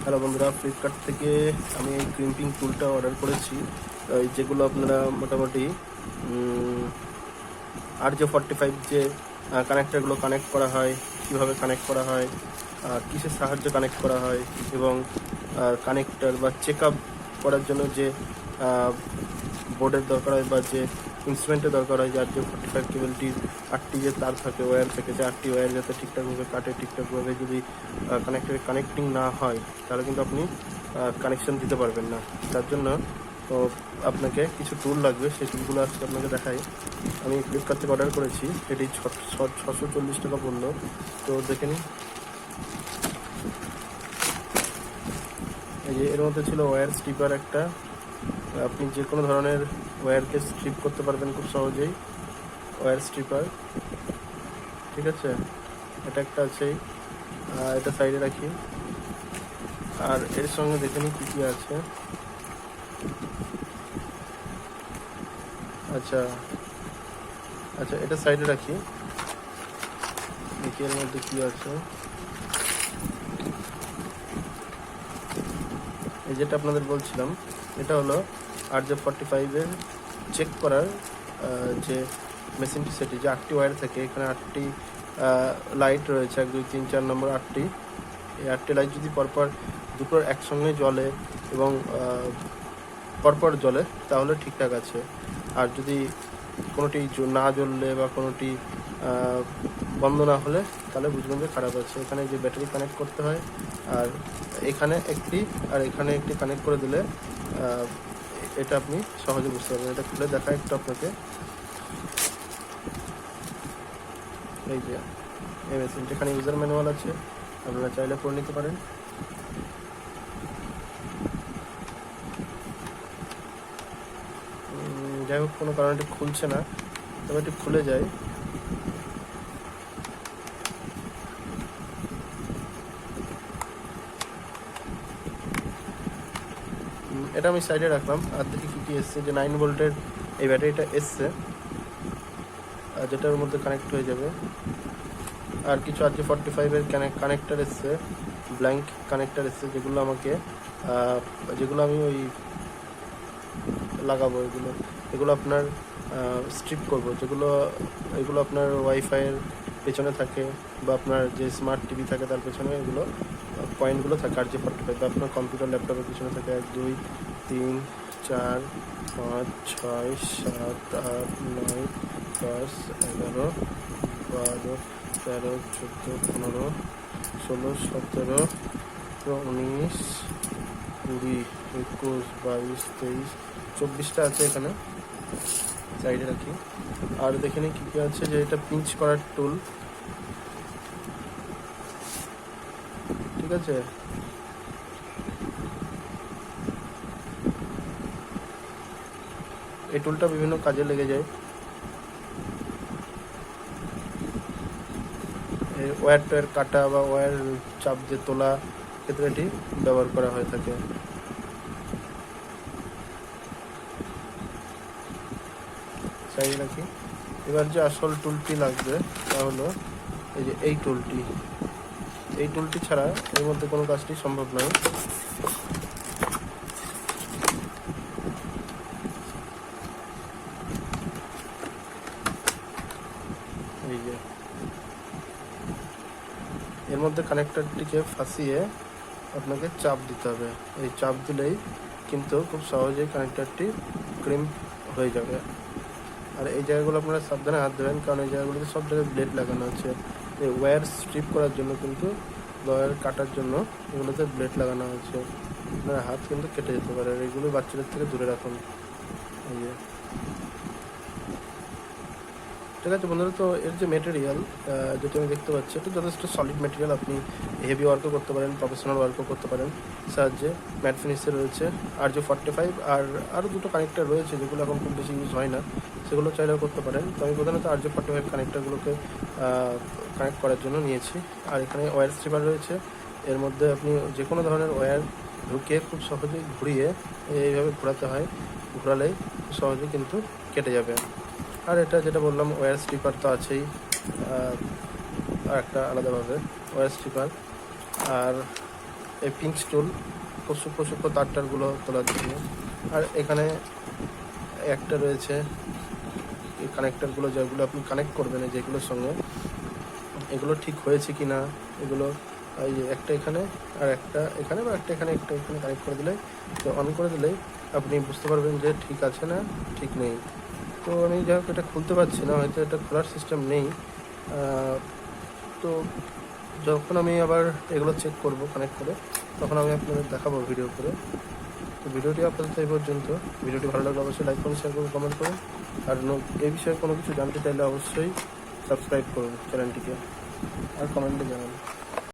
Hello বন্ধুরা, Flipkart থেকে আমি এই ক্রিম্পিং টুলটা অর্ডার করেছি। যেগুলো আপনারা মোটামুটি RJ45 যে কানেক্টারগুলো কানেক্ট করা হয়, কীভাবে কানেক্ট করা হয়, কিসের সাহায্যে কানেক্ট করা হয়, এবং কানেক্টার বা চেক আপ করার জন্য যে বোর্ডের দরকার হয় বা যে ইনস্ট্রুমেন্টের দরকার হয়, যে RJ45 কেবলটির 8টি যে তার থাকে, ওয়্যার থেকে, যে 8টি ওয়্যার যাতে ঠিকঠাকভাবে কাটে, ঠিকঠাকভাবে যদি কানেক্টারে কানেক্টিং না হয় তাহলে কিন্তু আপনি কানেকশন দিতে পারবেন না। তার জন্য তো আপনাকে কিছু টুল লাগবে, সেই টুলগুলো আজকে আপনাকে দেখাই। আমি ফ্লিপকার্ট থেকে অর্ডার করেছি, এটি 640 টাকা পড়লো। তো দেখে নিন, এই যে এর মধ্যে ছিল ওয়্যার স্ট্রিপার একটা। আপনি যে কোনো ধরনের ওয়্যারকে স্ট্রিপ করতে পারবেন খুব সহজেই, ওয়্যার স্ট্রিপার। ঠিক আছে, এটা একটা আছেই, এটা সাইডে রাখি। আর এর সঙ্গে দেখে নিই কী কী আছে। আচ্ছা আচ্ছা, এটা সাইডে রাখি, দেখি এর মধ্যে কী আছে। এই যেটা আপনাদের বলছিলাম, এটা হলো RJ45-এর চেক করার যে মেশিনটি, সেটি যে 8টি ওয়্যার থাকে। এখানে 8টি লাইট রয়েছে, 1 2 3 4 নম্বর 8টি। এই 8টি লাইট যদি পরপর দুটোর একসঙ্গে জ্বলে এবং পরপর জ্বলে তাহলে ঠিকঠাক আছে। আর যদি কোনোটি না জ্বললে বা কোনোটি বন্ধ না হলে তাহলে বুঝবেন যে খারাপ আছে। এখানে যে ব্যাটারি কানেক্ট করতে হয়, আর এখানে একটি আর এখানে একটি কানেক্ট করে দিলে এটা আপনি সহজে বুঝতে পারবেন। এটা খুলে দেখা একটু আপনাকে। এই যে এই মেশিনটা, এখানে ইউজার ম্যানুয়াল আছে, আপনারা চাইলে পড়ে নিতে পারেন। যাই হোক, কোনো কারণে এটি খুলছে না, তবে এটি খুলে যায়। এটা আমি সাইডে রাখলাম। আর দেখি কী কী এসছে, যে 9 ভোল্টের এই ব্যাটারিটা এসছে, যেটার মধ্যে কানেক্ট হয়ে যাবে। আর কিছু RJ45-এর কানেক্টার এসছে, ব্ল্যাঙ্ক কানেক্টার এসছে, যেগুলো আমি ওই লাগাবো। এগুলো আপনার স্ট্রিপ করব, এগুলো আপনার ওয়াইফাইয়ের পেছনে থাকে বা আপনার যে স্মার্ট টিভি থাকে তার পেছনে এগুলো পয়েন্টগুলো থাকে। RJ45 বা আপনার কম্পিউটার ল্যাপটপের পেছনে থাকে। 1 2 3 4 5 6 7 8 9 10 11 12 13 14 15 16 17 19 20 21 22 23 24টা আছে এখানে, সাইডে রাখি। আর দেখে নিই কী কী আছে, যে এটা পিঞ্চ করার টুল। ঠিক আছে, এই টুলটা বিভিন্ন কাজে লেগে যায়। ওয়্যার টয়ার কাটা বা ওয়্যার চাপ দিয়ে তোলা ক্ষেত্রে এটি ব্যবহার করা হয়ে থাকে। সাইডে রাখি। এবার যে আসল টুলটি লাগবে তা হলো এই যে এই টুলটি ছাড়া এর মধ্যে কোনো কাজটি সম্ভব নয়। এই যে এর মধ্যে কানেক্টরটিকে ফাঁসিয়ে আপনাকে চাপ দিতে হবে। এই চাপ দিলেই কিন্তু খুব সহজেই কানেক্টরটি ক্রিম্প হয়ে যাবে। আর এই জায়গাগুলো আপনারা সাবধানে হাত দেবেন, কারণ এই জায়গাগুলোতে সব জায়গায় ব্লেড লাগানো আছে। এই ওয়্যার স্ট্রিপ করার জন্য কিন্তু, ওয়্যার কাটার জন্য এগুলোতে ব্লেড লাগানো আছে। আপনার হাত কিন্তু কেটে যেতে পারে। আর এগুলো বাচ্চাদের থেকে দূরে রাখুন। এই যে ঠিক আছে বন্ধুরা, তো এর যে মেটেরিয়াল যেটা আমি দেখতে পাচ্ছি, এটা যথেষ্ট সলিড মেটেরিয়াল। আপনি হেভি ওয়ার্কও করতে পারেন, প্রফেশনাল ওয়ার্কও করতে পারেন সাহায্যে। ম্যাট ফিনিশে রয়েছে RJ45, আর আরও দুটো কানেক্টার রয়েছে যেগুলো এখন খুব বেশি ইউজ হয় না, সেগুলো চাইলেও করতে পারেন। তো আমি প্রধানত RJ45 কানেক্টারগুলোকে কানেক্ট করার জন্য নিয়েছি। আর এখানে ওয়্যার স্ট্রিপার রয়েছে, এর মধ্যে আপনি যে কোনো ধরনের ওয়্যার ঢুকিয়ে খুব সহজেই ঘুরিয়ে এইভাবে ঘোরাতে হয়, ঘোরালেই সহজেই কিন্তু কেটে যাবে। আর এটা যেটা বললাম, ওয়্যার স্ট্রিপার তো আছেই, আর একটা আলাদাভাবে ওয়্যার স্ট্রিপার। আর এই পিঙ্ক স্টুল সূক্ষ্ম সূক্ষ্ম তারটারগুলো তোলার জন্য। আর এখানে একটা রয়েছে এই কানেক্টারগুলো, যেগুলো আপনি কানেক্ট করবেন যেগুলোর সঙ্গে, এগুলো ঠিক হয়েছে কি না এগুলো এই যে একটা এখানে আর একটা এখানে, বা একটা এখানে একটা এখানে কানেক্ট করে দিলে, তো অন করে দিলেই আপনি বুঝতে পারবেন যে ঠিক আছে না ঠিক নেই। তো আমি যাই হোক এটা খুলতে পারছি না, হয়তো এটা খোলার সিস্টেম নেই। তো যখন আমি আবার এগুলো চেক করব কানেক্ট করে, তখন আমি আপনাদের দেখাবো ভিডিও করে। তো ভিডিওটি আপাতত এই পর্যন্ত। ভিডিওটি ভালো লাগলে অবশ্যই লাইক করুন, শেয়ার করুন, কমেন্ট করুন। আর এই বিষয়ে কোনো কিছু জানতে চাইলে অবশ্যই সাবস্ক্রাইব করুন চ্যানেলটিকে, আর কমেন্টে জানান।